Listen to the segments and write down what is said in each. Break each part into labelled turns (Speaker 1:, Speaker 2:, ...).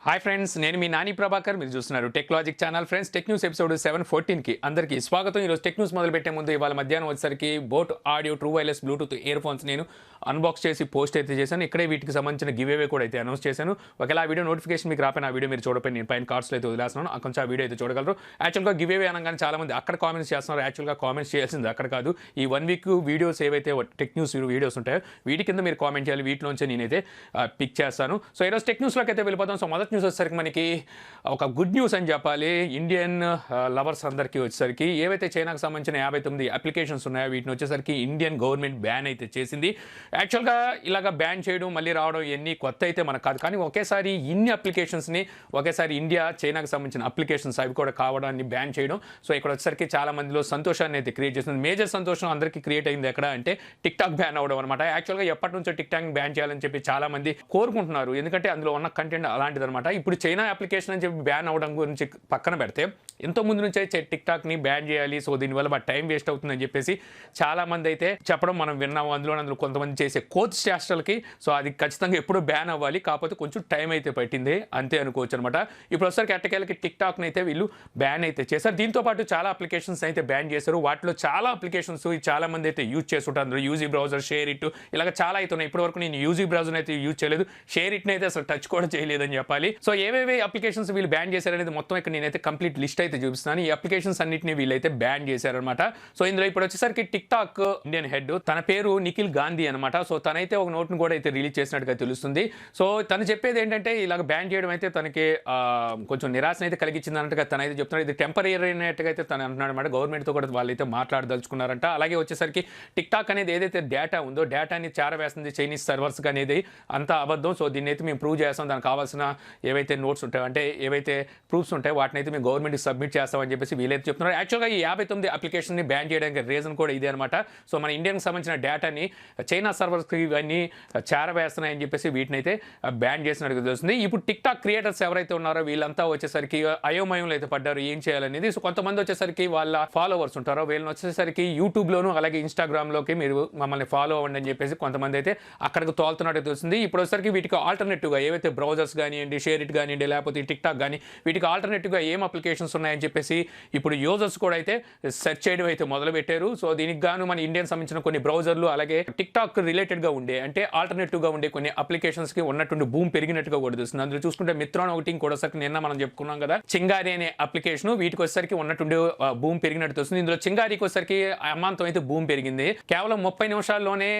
Speaker 1: Hi friends, నేను మీ నాని ప్రభాకర్. మీరు చూస్తున్నారు tech logic channel. Friends, tech news episode 714కి అందరికీ స్వాగతం. ఈరోజు టెక్ న్యూస్ మొదలు పెట్టే ముందు ఇవాళ మధ్యాహ్నం వచ్చేసరికి boat audio true wireless Bluetooth ear phones నేను అన్బాక్స్ చేసి పోస్ట్ అయితే చేశాను. ఇక్కడే వీటికి సంబంధించిన గివ్ అవే కూడా అయితే అనౌన్స్ చేశాను. ఒకవేళ ఆ వీడియో నోటిఫికేషన్ మీకు రాపోయిన ఆ వీడియో మీరు చూడపోయి నేను పైన కార్డ్స్లో అయితే వదిలేస్తున్నాను. కొంచెం ఆ వీడియో అయితే చూడగలరు. యాక్చువల్గా గివ్ అవే అనగానే చాలా మంది అక్కడ కామెంట్స్ చేస్తున్నారు. యాక్చువల్గా కామెంట్స్ చేయాల్సింది అక్కడ కాదు. ఈ 1 వీక్ వీడియోస్ ఏవైతే టెక్ న్యూస్ వీడియోస్ ఉంటాయో వీటి కింద మీరు కామెంట్ చేయాలి. వీటిలోంచి నేనైతే పిక్ చేస్తాను. సో ఈరోజు టెక్ న్యూస్లోకి అయితే వెళ్ళిపోతాం. సో మొదటి న్యూస్ వచ్చేసరికి మనకి ఒక గుడ్ న్యూస్ అని చెప్పాలి. ఇండియన్ లవర్స్ అందరికీ వచ్చేసరికి ఏవైతే చైనాకు సంబంధించిన 59 అప్లికేషన్స్ ఉన్నాయో వీటిని వచ్చేసరికి ఇండియన్ గవర్నమెంట్ బ్యాన్ అయితే చేసింది. యాక్చువల్గా ఇలాగ బ్యాన్ చేయడం మళ్ళీ రావడం ఇవన్నీ కొత్త అయితే మనకు కాదు. కానీ ఒకేసారి ఇన్ని అప్లికేషన్స్ని ఒకేసారి ఇండియా చైనాకు సంబంధించిన అప్లికేషన్స్ అవి కూడా కావడాన్ని బ్యాన్ చేయడం. సో ఇక్కడ వచ్చేసరికి చాలా మందిలో సంతోషాన్ని అయితే క్రియేట్ చేస్తుంది. మేజర్ సంతోషం అందరికీ క్రియేట్ అయింది ఎక్కడ అంటే టిక్ టాక్ బ్యాన్ అవ్వడం అనమాట. యాక్చువల్గా ఎప్పటి నుంచో టిక్ టాక్ బ్యాన్ చేయాలని చెప్పి చాలా మంది కోరుకుంటున్నారు. ఎందుకంటే అందులో ఉన్న కంటెంట్ అలాంటిది అనమాట. ఇప్పుడు చైనా అప్లికేషన్ అని చెప్పి బ్యాన్ అవ్వడం గురించి పక్కన పెడితే ఎంతో ముందు నుంచే టిక్ టాక్ని బ్యాన్ చేయాలి, సో దీనివల్ల మా టైం వేస్ట్ అవుతుందని చెప్పేసి చాలామంది అయితే చెప్పడం మనం విన్నాము. అందులో కొంతమంది చేసే కోచ్ చేష్టలకి సో అది ఖచ్చితంగా ఎప్పుడు బ్యాన్ అవ్వాలి, కాకపోతే కొంచెం టైం అయితే పట్టింది అంతే అనుకోవచ్చు అనమాట. ఇప్పుడు ఒకసారి ఎట్టకేళ్ళకి టిక్ టాక్ని అయితే వీళ్ళు బ్యాన్ అయితే చేశారు. దీంతో పాటు చాలా అప్లికేషన్స్ అయితే బ్యాన్ చేశారు. వాటిలో చాలా అప్లికేషన్స్ చాలా మంది అయితే యూజ్ చేస్తుంటారు. అందులో యూజీ బ్రౌజర్, షేర్ ఇట్ ఇలాగ చాలా అయితే ఉన్నాయి. ఇప్పటివరకు నేను యూజీ బ్రౌజర్ అయితే యూజ్ చేయలేదు, షేర్ ఇట్ని అయితే అసలు టచ్ కూడా చేయలేదని చెప్పాలి. సో ఏవేవి అప్లికేషన్స్ వీళ్ళు బ్యాన్ చేశారనేది మొత్తం ఇక్కడ నేనైతే కంప్లీట్ లిస్ట్ అయితే చూపిస్తున్నాను. ఈ అప్లికేషన్స్ అన్నింటినీ వీళ్ళైతే బ్యాన్ చేశారనమాట. సో ఇందులో ఇప్పుడు వచ్చేసరికి టిక్ టాక్ ఇండియన్ హెడ్ తన పేరు నిఖిల్ గాంధీ అనమాట. సో తనైతే ఒక నోట్ను కూడా అయితే రిలీజ్ చేసినట్టుగా తెలుస్తుంది. సో తను చెప్పేది ఏంటంటే ఇలాగ బ్యాన్ చేయడం అయితే తనకి కొంచెం నిరాశను అయితే కలిగించింది అన్నట్టుగా తనైతే చెప్తున్నాడు. ఇది టెంపరీ అయినట్టుగా అయితే తను అంటున్నాడు అనమాట. గవర్నమెంట్తో కూడా వాళ్ళైతే మాట్లాడదలుచుకున్నారంట. అలాగే వచ్చేసరికి టిక్ టాక్ అనేది ఏదైతే డేటా ఉందో డేటాని చేరవేస్తుంది చైనీస్ సర్వర్స్ అనేది అంతా అబద్ధం. సో దీన్ని అయితే మేము ప్రూవ్ చేస్తాం, దానికి కావాల్సిన ఏవైతే నోట్స్ ఉంటాయో అంటే ఏవైతే ప్రూఫ్స్ ఉంటాయో వాటిని అయితే మేము గవర్నమెంట్కి సబ్మిట్ చేస్తామని చెప్పేసి వీళ్ళైతే చెప్తున్నారు. యాక్చువల్గా ఈ 59 అప్లికేషన్ని బ్యాన్ చేయడానికి రీజన్ కూడా ఇదే అనమాట. సో మన ఇండియాకి సంబంధించిన డేటాని చైనా సర్వర్స్కి ఇవన్నీ చేరవేస్తున్నాయని చెప్పేసి వీటిని అయితే బ్యాన్ చేసినట్టుగా తెలుస్తుంది. ఇప్పుడు టిక్ టాక్ క్రియేటర్స్ ఎవరైతే ఉన్నారో వీళ్ళంతా వచ్చేసరికి అయోమయంలో అయితే పడ్డారు ఏం చేయాలనేది. సో కొంతమంది వచ్చేసరికి వాళ్ళ ఫాలోవర్స్ ఉంటారో వీళ్ళని వచ్చేసరికి యూట్యూబ్లోను అలాగే ఇన్స్టాగ్రామ్లోకి మీరు మమ్మల్ని ఫాలో అవ్వండి అని చెప్పేసి కొంతమంది అయితే అక్కడికి తోలుతున్నట్టు తెలుస్తుంది. ఇప్పుడు వచ్చేసరికి వీటికి ఆల్టర్నేటివ్గా ఏవైతే బ్రౌజర్స్ కానివ్వండి, షేర్ ఇట్ కానివ్వండి, లేకపోతే టిక్ టాక్ కానీ వీటికి ఆల్టర్నేటివ్గా ఏం అప్లికేషన్స్ ఉన్నాయని చెప్పేసి ఇప్పుడు యూజర్స్ కూడా అయితే సెర్చ్ చేయడం అయితే మొదలు పెట్టారు. సో దీనికి గాను మన ఇండియన్ సంబంధించిన కొన్ని బ్రౌజర్లు అలాగే టిక్ టాక్ రిలేటెడ్గా ఉండే అంటే ఆల్టర్నేటివ్గా ఉండే కొన్ని అప్లికేషన్స్కి ఉన్నటువంటి భూమి పెరిగినట్టుగా కూడా తెలుస్తుంది. అందులో చూసుకుంటే మిత్రాన్ ఒకటి కూడా నిన్న మనం చెప్పుకున్నాం కదా, చింగారి అనే అప్లికేషన్ వీటికి వచ్చేసరికి ఉన్నటువంటి భూమి పెరిగినట్టు తెలుస్తుంది. ఇందులో చింగారికి వచ్చేసరికి అమాంతం అయితే భూమి పెరిగింది. కేవలం 30 నిమిషాల్లోనే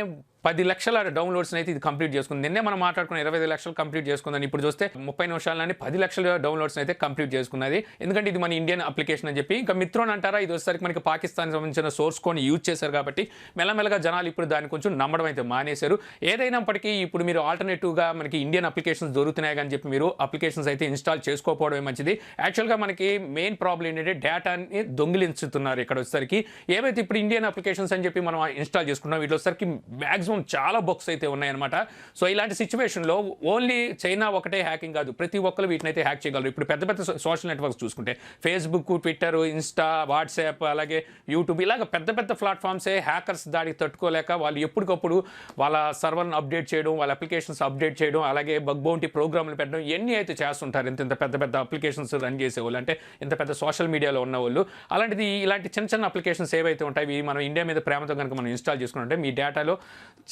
Speaker 1: 10 లక్షల డౌన్లోడ్స్ అయితే ఇది కంప్లీట్ చేసుకుంది. నిన్నే మనం మాట్లాడుకున్న 25 లక్షలు కంప్లీట్ చేసుకుందని ఇప్పుడు చూస్తే 30 నిమిషాలని 10 లక్షల డౌన్లోడ్స్ అయితే కంప్లీట్ చేసుకున్నది. ఎందుకంటే ఇది మన ఇండియన్ అప్లికేషన్ అని చెప్పి. ఇంకా మిత్రోన్ అంటారా, ఇది వచ్చేసరికి మనకి పాకిస్తాన్ సంబంధించిన సోర్స్ కోడ్ని యూజ్ చేశారు కాబట్టి మెల్లమెల్లగా జనాలు ఇప్పుడు దాన్ని కొంచెం నమ్మడం అయితే మానేశారు. ఏదైనప్పటికీ ఇప్పుడు మీరు ఆల్టర్నేటివ్గా మనకి ఇండియన్ అప్లికేషన్స్ దొరుకుతున్నాయి కానీ చెప్పి మీరు అప్లికేషన్స్ అయితే ఇన్స్టాల్ చేసుకోకపోవడమే మంచిది. యాక్చువల్గా మనకి మెయిన్ ప్రాబ్లం ఏంటంటే డేటాని దొంగిలించుతున్నారు. ఇక్కడ వచ్చేసరికి ఏవైతే ఇప్పుడు ఇండియన్ అప్లికేషన్స్ అని చెప్పి మనం ఇన్స్టాల్ చేసుకున్నాం వీటిలో వచ్చేసరికి మ్యాక్సిమం చాలా బగ్స్ అయితే ఉన్నాయన్నమాట. సో ఇలాంటి సిచ్యువేషన్లో ఓన్లీ చైనా ఒకటే హ్యాకింగ్ కాదు, ప్రతి ఒక్కరు వీటిని అయితే హ్యాక్ చేయగలరు. ఇప్పుడు పెద్ద పెద్ద సోషల్ నెట్వర్క్స్ చూసుకుంటే ఫేస్బుక్, ట్విట్టర్, ఇన్స్టా, వాట్సాప్ అలాగే యూట్యూబ్ ఇలాగ పెద్ద పెద్ద ప్లాట్ఫామ్సే హ్యాకర్స్ దాడికి తట్టుకోలేక వాళ్ళు ఎప్పటికప్పుడు వాళ్ళ సర్వర్ని అప్డేట్ చేయడం, వాళ్ళ అప్లికేషన్స్ అప్డేట్ చేయడం అలాగే బగ్ బౌంటీ ప్రోగ్రామ్లు పెట్టడం ఇవన్నీ అయితే చేస్తుంటారు. ఇంత పెద్ద పెద్ద అప్లికేషన్స్ రన్ చేసేవాళ్ళు అంటే ఇంత పెద్ద సోషల్ మీడియాలో ఉన్నవాళ్ళు. అలాంటిది ఇలాంటి చిన్న చిన్న అప్లికేషన్స్ ఏవైతే ఉంటాయి మనం ఇండియా మీద ప్రేమతో కనుక మనం ఇన్స్టాల్ చేసుకుంటే మీ డేటాలో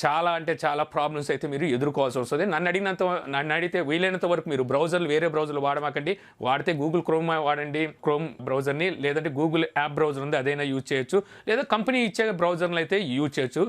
Speaker 1: చాలా అంటే చాలా ప్రాబ్లమ్స్ అయితే మీరు ఎదుర్కోవాల్సి వస్తుంది. నన్ను అడిగితే వీలైనంత వరకు మీరు బ్రౌజర్లు వేరే బ్రౌజర్లు వాడమాకండి. వాడితే గూగుల్ క్రోమ్ వాడండి, క్రోమ్ బ్రౌజర్ని, లేదంటే గూగుల్ యాప్ బ్రౌజర్ ఉంది అదైనా యూజ్ చేయొచ్చు, లేదా కంపెనీ ఇచ్చే బ్రౌజర్లు అయితే యూజ్ చేయొచ్చు.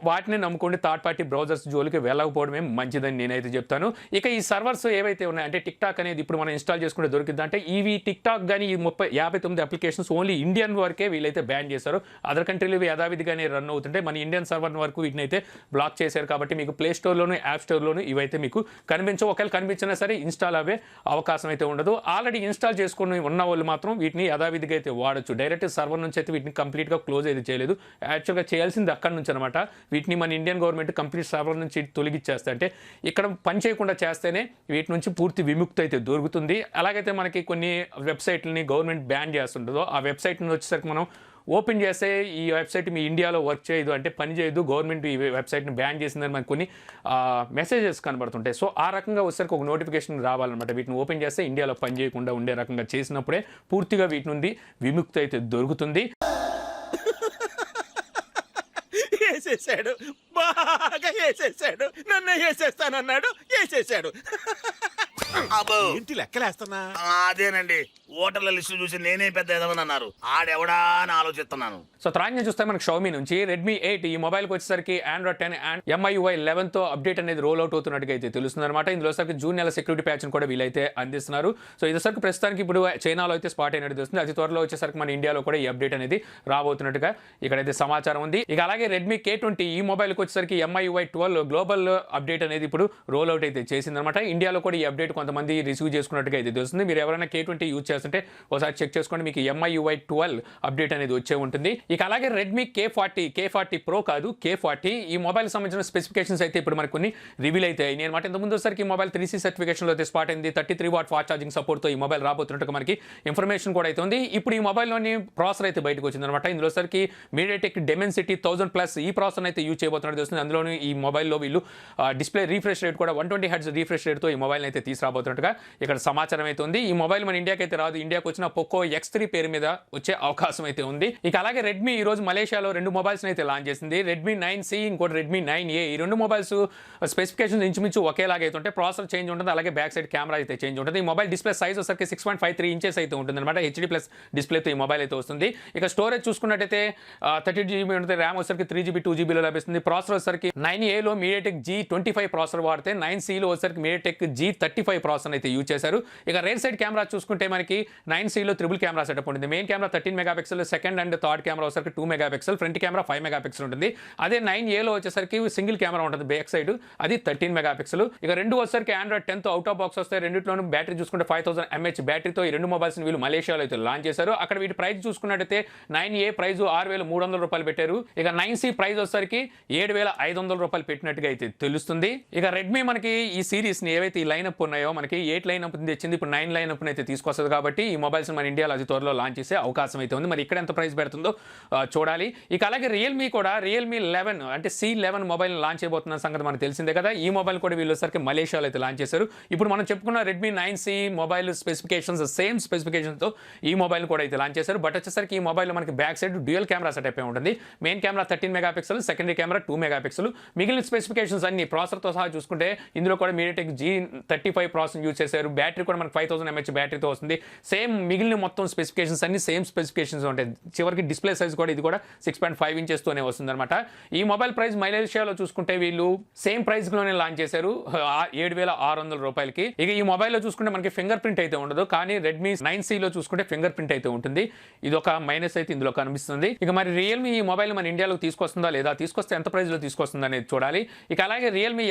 Speaker 1: వాటిని నమ్ముకోండి. థర్డ్ పార్టీ బ్రౌజర్స్ జోలికి వెళ్ళకపోవడమే మంచిదని నేనైతే చెప్తాను. ఇక ఈ సర్వర్స్ ఏవైతే ఉన్నాయంటే టిక్ టాక్ అనేది ఇప్పుడు మనం ఇన్స్టాల్ చేసుకుంటే దొరికిందంటే ఇవి టిక్ టాక్ కానీ ఈ 59 అప్లికేషన్స్ ఓన్లీ ఇండియన్ వరకే వీళ్ళైతే బ్యాన్ చేశారు. అదర్ కంట్రీలు ఇవి యథావిధిగానే రన్ అవుతుంటే మన ఇండియన్ సర్వర్ వరకు వీటిని అయితే బ్లాక్ చేశారు. కాబట్టి మీకు ప్లే స్టోర్లోను యాప్ స్టోర్లోను ఇవైతే మీకు కనిపించవు. ఒకవేళ కనిపించినా సరే ఇన్స్టాల్ అవ్వే అవకాశం అయితే ఉండదు. ఆల్రెడీ ఇన్స్టాల్ చేసుకుని ఉన్న వాళ్ళు మాత్రం వీటిని యథావిధిగా అయితే వాడచ్చు. డైరెక్ట్ సర్వర్ నుంచి అయితే వీటిని కంప్లీట్గా క్లోజ్ అయితే చేయలేదు. యాక్చువల్గా చేయాల్సింది అక్కడి నుంచి అనమాట. వీటిని మన ఇండియన్ గవర్నమెంట్ కంప్లీట్ సర్వర్ నుంచి తొలగించేస్తే అంటే ఇక్కడ పని చేయకుండా చేస్తేనే వీటి నుంచి పూర్తి విముక్తి అయితే దొరుకుతుంది. అలాగైతే మనకి కొన్ని వెబ్సైట్లని గవర్నమెంట్ బ్యాన్ చేస్తుంటుందో ఆ వెబ్సైట్ నుంచి వచ్చేసరికి మనం ఓపెన్ చేస్తే ఈ వెబ్సైట్ మీ ఇండియాలో వర్క్ చేయదు, అంటే పని చేయదు, గవర్నమెంట్ ఈ వెబ్సైట్ని బ్యాన్ చేసిందని మనకు కొన్ని మెసేజెస్ కనబడుతుంటాయి. సో ఆ రకంగా వచ్చేసరికి ఒక నోటిఫికేషన్ రావాలన్నమాట. వీటిని ఓపెన్ చేస్తే ఇండియాలో పని చేయకుండా ఉండే రకంగా చేసినప్పుడే పూర్తిగా వీటి నుండి విముక్తి అయితే దొరుకుతుంది.
Speaker 2: వేసేసాడు, బాగా వేసేసాడు, నన్ను వేసేస్తానన్నాడు, వేసేసాడు. ఏంటి లెక్కలేస్తున్నా?
Speaker 3: అదేనండి, ఓటర్ల లిస్టు చూసి నేనే పెద్ద ఎదవనన్నారు, ఆడెవడా అని ఆలోచిస్తున్నాను.
Speaker 1: సో త్రాన్యం చూస్తే మనకి షామీ నుంచి రెడ్మీ 8 ఈ మొబైల్కి వచ్చేసరికి ఆండ్రాయిడ్ 10 అండ్ MIUI 11తో అప్డేట్ అనేది రోల్ అవుట్ అవుతున్నట్టుగా అయితే తెలుస్తుంది అనమాట. ఇందులో సరికి జూన్ నెల సెక్యూరిటీ ప్యాచ్ని కూడా వీలైతే అందిస్తున్నారు. సో ఇదేసరికి ప్రస్తుతానికి ఇప్పుడు చైనాలో అయితే స్పాట్ అయినట్టు తెలుస్తుంది. అతి త్వరలో వచ్చేసరికి మన ఇండియాలో కూడా ఈ అప్డేట్ అనేది రాబోతున్నట్టుగా ఇక్కడైతే సమాచారం ఉంది. ఇక అలాగే రెడ్మీ K20 ఈ మొబైల్కి వచ్చేసరికి MIUI 12 గ్లోబల్ అప్డేట్ అనేది ఇప్పుడు రోల్ అవుట్ అయితే చేసిందనమాట. ఇండియాలో కూడా ఈ అప్డేట్ కొంతమంది రిసీవ్ చేసుకున్నట్టుగా అయితే తెలుస్తుంది. మీరు ఎవరైనా K20 యూజ్ చేస్తుంటే ఒకసారి చెక్ చేసుకోండి, మీకు MIUI 12 అప్డేట్ అనేది వచ్చే ఉంటుంది. ఇక అలాగే రెడ్మీ K40 Pro కాదు K40 ఈ మొబైల్ సంబంధించిన స్పెసిఫికేషన్స్ అయితే ఇప్పుడు మనకు కొన్ని రివీల్ అయితే అయినాయి అనమాట. ఇంతకుముందు వచ్చేసరికి ఈ మొబైల్ 3C సర్టిఫికేషన్లో అయితే స్పాట్ అయింది. 33 వాట్ ఫాస్ట్ ఛార్జింగ్ సపోర్ట్తో ఈ మొబైల్ రాబోతున్నట్టుగా మనకి ఇన్ఫర్మేషన్ కూడా అయితే ఉంది. ఇప్పుడు ఈ మొబైల్లోని ప్రాసెసర్ అయితే బయటకు వచ్చిందనమాట. ఇందులో సరికి MediaTek Dimensity 1000+ ఈ ప్రాసెసర్ అయితే యూజ్ చేయబోతున్నట్టు తెలుస్తుంది. అందులోని ఈ మొబైల్లో వీళ్ళు డిస్ప్లే రీఫ్రెష్ రేట్ కూడా 120 Hz రీఫ్రెష్ రేట్తో ఈ మొబైల్ అయితే తీసుకురాబోతున్నట్టుగా ఇక్కడ సమాచారం అయితే ఉంది. ఈ మొబైల్ మన ఇండియాకి అయితే రాదు, ఇండియాకి వచ్చిన Poco X3 పేరు మీద వచ్చే అవకాశం అయితే ఉంది. ఇక అలాగే రెడ్మీ ఈ రోజు మలేషియాలో 2 మొబైల్స్ అయితే లాంచ్ చేసింది. రెడ్మీ 9C ఇంకోటి రెడ్మీ 9A. ఈ 2 మొబైల్స్ స్పెసిఫికేషన్స్ ఇంచుమించు ఒకేలాగా అయితే ఉంటాయి. ప్రాసెసర్ చేంజ్ ఉంటుంది, అలాగే బ్యాక్ సైడ్ కెమెరా అయితే చేంజ్ ఉంటుంది. ఈ మొబైల్ డిస్ప్లే సైజ్ వచ్చరికి 6.53 ఇంచెస్ అయితే ఉంటుంది అనమాట. HD+ డిస్ప్లేతో ఈ మొబైల్ అయితే వస్తుంది. ఇక స్టోరేజ్ చూసుకున్నట్టయితే 32GB ఉంటుంది, ర్యామ్ వచ్చరికి 3GB 2GBలో లభిస్తుంది. ప్రాసెసర్ వచ్చరికి 9Aలో MediaTek G25 ప్రాసెసర్ వాడితే 9Cలో వచ్చరికి MediaTek G35 ప్రాసెసర్ అయితే యూజ్ చేశారు. ఇక రేర్ సైడ్ కెమెరా చూసుకుంటే మనకి 9Cలో ట్రిపుల్ కెమెరా సెటప్ ఉంటుంది. Main camera 13 megapixel, second and third camera వచ్చరికి 2 మెగాపిక్సెల్, ఫ్రంట్ కెమెరా 5 మెగాపిక్సెల్ ఉంటుంది. అదే 9Aలో వచ్చేసరికి సింగిల్ కెమెరా ఉంటుంది బ్యాక్ సైడ్, అది 13 మెగాపిక్సెల్. ఇక రెండు వచ్చరికి ఆండ్రాయిడ్ 10తో అవుట్ ఆఫ్ బాక్స్ వస్తాయి. రెండిట్లోనూ బ్యాటరీ చూసుకుంటే 5000 mAh బ్యాటరీతో ఈ 2 మొబైల్స్ వీళ్ళు మలేషియాలో అయితే లాంచ్ చేశారు. అక్కడ వీటి ప్రైస్ చూసుకున్నట్టయితే 9A ప్రైస్ 6300 రూపాయలు పెట్టారు. ఇక 9C ప్రైస్ వచ్చరికి 7500 రూపాయలు పెట్టినట్టుగా అయితే తెలుస్తుంది. ఇక రెడ్మీ మనకి ఈ సిరీస్ని ఏవైతే ఈ లైనప్ ఉన్నాయో మనకి 8 లైనప్ తెచ్చింది, ఇప్పుడు 9 లైనప్ అయితే తీసుకొస్తుంది. కాబట్టి ఈ మొబైల్స్ మన ఇండియాలో అతి త్వరలో లాంచ్ చేసే అవకాశం అయితే ఉంది. మరి ఇక్కడ ఎంత ప్రైస్ పెడుతుందో చూడాలి. ఇక అలాగే రియల్మీ కూడా రియల్మీ 11 అంటే C11 మొబైల్ లాంచ్ చేయబోతున్న సంగతి మనకు తెలిసిందే కదా. ఈ మొబైల్ కూడా వీళ్ళు వచ్చరికి మలేషియాలో అయితే లాంచ్ చేశారు. ఇప్పుడు మనం చెప్పుకున్న Redmi 9C mobile specifications same స్పెసిఫికేషన్తో ఈ మొబైల్ కూడా అయితే లాంచ్ చేశారు. బట్ వచ్చేసరికి ఈ మొబైల్ మనకి back side dual camera setup ఉంటుంది. Main camera 13 megapixel, secondary camera 2 megapixel. మిగిలిన స్పెసిఫికేషన్స్ అన్ని ప్రాసెసర్తో సహా చూసుకుంటే ఇందులో కూడా MediaTek G35 ప్రాసెసర్ యూజ్ చేశారు. బ్యాటరీ కూడా మనకి 5000 mAh బ్యాటరీతో వస్తుంది. సేమ్ మిగిలిన మొత్తం స్పెసిఫికేషన్స్ అన్ని సేమ్ స్పెసిఫికేషన్స్ ఉంటాయి. చివరికి డిస్ప్లే సైజ్ కూడా ఇది కూడా 6.5 ఇంచెస్తోనే వస్తుంది అనమాట. ఈ మొబైల్ ప్రైస్ మలేషియాలో చూసుకుంటే వీళ్ళు సేమ్ ప్రైస్లోనే లాంచ్ చేశారు 7600 రూపాయలకి. ఇక ఈ మొబైల్లో చూసుకుంటే మనకి ఫింగర్ ప్రింట్ అయితే ఉండదు, కానీ రెడ్మీ 9Cలో చూసుకుంటే ఫింగర్ ప్రింట్ అయితే ఉంటుంది. ఇది ఒక మైనస్ అయితే ఇందులో కనిపిస్తుంది. ఇక మరి రియల్మీ ఈ మొబైల్ మన ఇండియాలో తీసుకొస్తుందా లేదా, తీసుకొస్తే ఎంత ప్రైస్లో తీసుకొస్తుందా అనేది చూడాలి. ఇక అలాగే రియల్మీ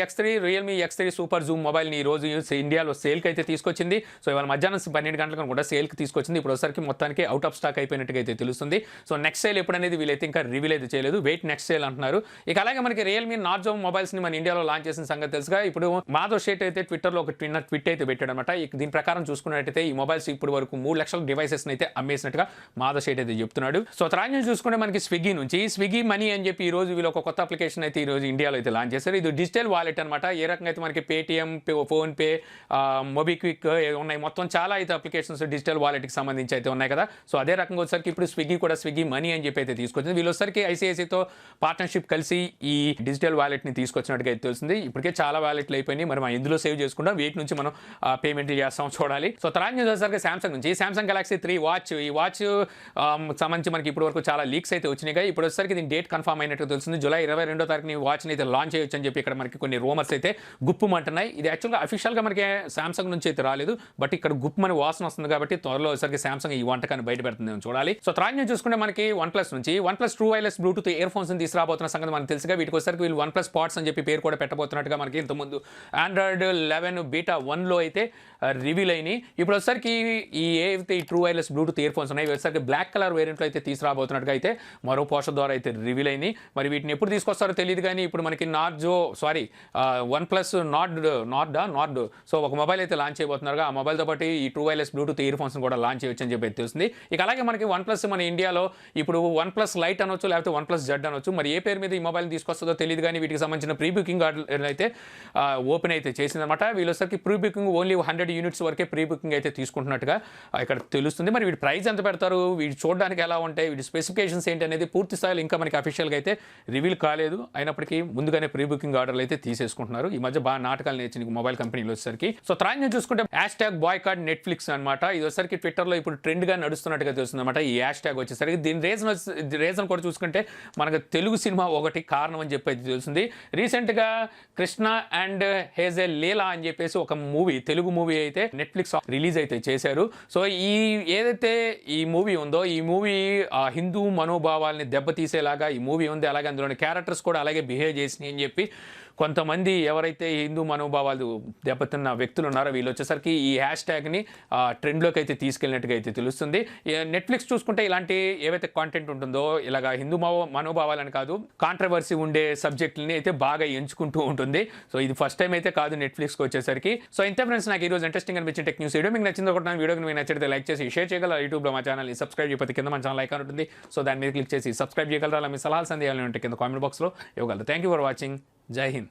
Speaker 1: X3 సూపర్ జూమ్ మొబైల్ని ఈ రోజు ఇండియాలో సేల్కి అయితే తీసుకొచ్చింది. సో ఇవాళ మధ్యాహ్నం 12 గంటలకు కూడా సేల్కి తీసుకొచ్చింది. ఇప్పుడు ఒకసారికి మొత్తానికి అవుట్ ఆఫ్ స్టాక్ అయిపోయినట్టుగా అయితే తెలుస్తుంది. సో నెక్స్ట్ సేల్ ఎప్పుడనేది వీళ్ళైతే ఇంకా రివీల్ అయితే చేయలేదు, వెయిట్ నెక్స్ట్ సేల్ అంటున్నారు. ఇక అలాగే మనకి రియల్మీ నార్జో మొబైల్స్ని మన ఇండియాలో లాంచ్ చేసిన సంగతి తెలుసుగా. ఇప్పుడు మాధవ్ షేట్ అయితే ట్విట్టర్లో ఒక ట్వీట్ అయితే పెట్టాడు అనమాట. దీని ప్రకారం చూసుకున్నట్టయితే ఈ మొబైల్స్ ఇప్పుడు వరకు 3 లక్షల డివైసెస్ని అయితే అమ్మేసినట్టుగా మాధవ్ షేట్ అయితే చెప్తున్నాడు. సో త్రాన్యం చూసుకుంటే మనకి స్విగ్గీ మనీ అని చెప్పి ఈ రోజు వీళ్ళు ఒక కొత్త అప్లికేషన్ అయితే ఈ రోజు ఇండియాలో అయితే లాంచ్ చేశారు. ఇది డిజిటల్ వాలెట్ అనమాట. ఏ రకంగా అయితే మనకి పేటిఎం, ఫోన్పే, మొబిక్విక్ ఉన్నాయి, మొత్తం చాలా అయితే అప్లికేషన్స్ డిజిటల్ వాలెట్కి సంబంధించి అయితే ఉన్నాయి కదా. సో అదే రకంగా వచ్చరికి ఇప్పుడు స్విగ్గీ మనీ అని చెప్పి అయితే తీసుకొచ్చింది. వీళ్ళు వచ్చరికి ఐసిఐసితో పార్ట్నర్షిప్ కలిసి ఈ డిజిటల్ వాలెట్ని తీసుకొచ్చినట్టుగా అయితే తెలుస్తుంది. ఇప్పటికే చాలా వాలెట్లు అయిపోయినాయి, మరి మనం ఇందులో సేవ్ చేసుకుంటాం, వీటి నుంచి మనం పేమెంట్ చేస్తాం చూడాలి. సో తర్వాత న్యూస్ వచ్చరికి సామ్సంగ్ నుంచి సామ్సంగ్ గెలాక్సీ 3 వాచ్, ఈ వాచ్ సంబంధించి మనకి ఇప్పుడు వరకు చాలా లీక్స్ అయితే వచ్చినాయి. ఇప్పుడు వచ్చరికి దీని డేట్ కన్ఫర్మ్ అయినట్టు తెలుస్తుంది. జూలై 22వ తారీఖుని ఈ వాచ్ని అయితే లాంచ్ చేయొచ్చు అని చెప్పి ఇక్కడ మనకి కొన్ని రూమర్స్ అయితే గుప్పుమంటున్నాయి. ఇది యాక్చువల్గా అఫీషియల్గా మనకి సామ్సంగ్ నుంచి అయితే రాలేదు, బట్ ఇక్కడ గుప్పమని వాసన వస్తుంది కాబట్టి త్వరలో వచ్చరికి సామ్సంగ్ ఈ వంటకాన్ని బయటపెడుతుంది చూడాలి. సో తర్వాత చూసుకుంటే మనకి OnePlus నుంచి OnePlus true wireless Bluetooth earphones తీసుకురాబోతున్న సంగతి మనకు తెలుసుగా. వీటికి వచ్చరికి వీళ్ళు OnePlus Pods అని చెప్పి పేరు కూడా పెట్టబోతున్నట్టుగా మనకి ఇంతకుముందు ఆండ్రాయిడ్ 11 బీటా 1లో అయితే రివీల్ అయినాయి. ఇప్పుడు వచ్చరికి ఈ ఏవైతే ఈ true wireless Bluetooth ear phones ఉన్నాయి వచ్చరికి బ్లాక్ కలర్ వేరియంట్లో అయితే తీసుకురాబోతున్నట్టుగా అయితే మరో పోస్టర్ ద్వారా అయితే రివీల్ అయినాయి. మరి వీటిని ఎప్పుడు తీసుకొస్తారో తెలియదు, కానీ ఇప్పుడు మనకి OnePlus నార్డ్ సో ఒక మొబైల్ అయితే లాంచ్ చేయబోతున్నారు. ఆ మొబైల్తో పాటు ఈ true wireless Bluetooth ear phones కూడా లాంచ్ చేయొచ్చు అని చెప్పి తెలుస్తుంది. ఇక అలాగే మనకి వన్ ప్లస్ మన ఇండియాలో ఇప్పుడు వన్ ప్లస్ లైట్ అనొచ్చు, లేకపోతే వన్ ప్లస్ జెడ్ అనొచ్చు. మరి ఏ పేరు మీద ఈ మొబైల్ తీసుకొస్తుందో తెలియదు, కానీ వీటికి సంబంధించిన ప్రీ బుకింగ్ ఆర్డర్ అయితే ఓపెన్ అయితే చేసిందన్నమాట. వీళ్ళొసరికి ప్రీ బుకింగ్ ఓన్లీ 100 యూనిట్స్ వరకే ప్రీ బుకింగ్ అయితే తీసుకుంటున్నట్టుగా ఇక్కడ తెలుస్తుంది. మరి వీటి ప్రైస్ ఎంత పెడతారు, వీటి చూడడానికి ఎలా ఉంటాయి, వీటి స్పెసిఫికేషన్స్ ఏంటి అనేది పూర్తి స్థాయిలో ఇంకా మనకి అఫీషియల్గా అయితే రివీల్ కాలేదు. అయినప్పటికీ ముందుగానే ప్రీ బుకింగ్ ఆర్డర్లు అయితే తీసేసుకుంటున్నారు. ఈ మధ్య బాగా నాటకాలు నేర్చింది మొబైల్ కంపెనీలు వచ్చేసరికి. సో త్రాన్ని చూసుకుంటే #బాయ్కాట్ నెట్ఫ్లిక్స్ అనమాట. ఇది వచ్చేసరికి ట్విట్టర్లో ఇప్పుడు ట్రెండ్గా నడుస్తున్నట్టుగా తెలుస్తుంది అనమాట ఈ #. వచ్చేసరికి దీని రీజన్ కూడా చూసుకుంటే మనకు తెలుగు సినిమా ఒకటి కారణం అని చెప్పి తెలుస్తుంది. రీసెంట్గా కృష్ణ అండ్ హేజెల్ లీలా అని చెప్పేసి ఒక మూవీ, తెలుగు మూవీ అయితే నెట్ఫ్లిక్స్ రిలీజ్ అయితే చేశారు. సో ఏదైతే ఈ మూవీ ఉందో, ఈ మూవీ హిందూ మనోభావాల్ని దెబ్బతీసేలాగా ఈ మూవీ ఉంది. అలాగే అందులోని క్యారెక్టర్స్ కూడా అలాగే బిహేవ్ చేసినాయి అని చెప్పి కొంతమంది ఎవరైతే హిందూ మనోభావాలు దెబ్బతిన్న వ్యక్తులు ఉన్నారో వీళ్ళు వచ్చేసరికి ఈ #ని ట్రెండ్లోకి అయితే తీసుకెళ్ళినట్టుగా అయితే తెలుస్తుంది. నెట్ఫ్లిక్స్ చూసుకుంటే ఇలాంటి ఏవైతే కాంటెంట్ ఉంటుందో, ఇలాగా హిందూ మనోభావాలని కాదు, కాంట్రవర్సీ ఉండే సబ్జెక్టులని అయితే బాగా ఎంచుకుంటూ ఉంటుంది. సో ఇది ఫస్ట్ టైం అయితే కాదు నెట్ఫ్లిక్స్కి వచ్చేసరికి. సో ఇంతే ఫ్రెండ్స్, నాకు ఈరోజు ఇంట్రెస్టింగ్ అనిపించిన టెక్ న్యూస్ వీడియో మీకు నచ్చింది ఒకటి, వీడియోకి మీకు నచ్చితే లైక్ చేసి షేర్ చేయగలరా. యూట్యూబ్లో మా ఛానల్ని సబ్స్క్రైబ్ చేయకపోతే కింద మన ఛానల్ ఐకాన్ ఉంటుంది. సో దాని మీద క్లిక్ చేసి సబ్స్క్రైబ్ చేయగలరా. అలా మీ సలహాలు సందేహాలు ఉంటే కింద కామెంట్ బాక్స్లో ఇవ్వగలరు. Thank you for watching. జై హింద్.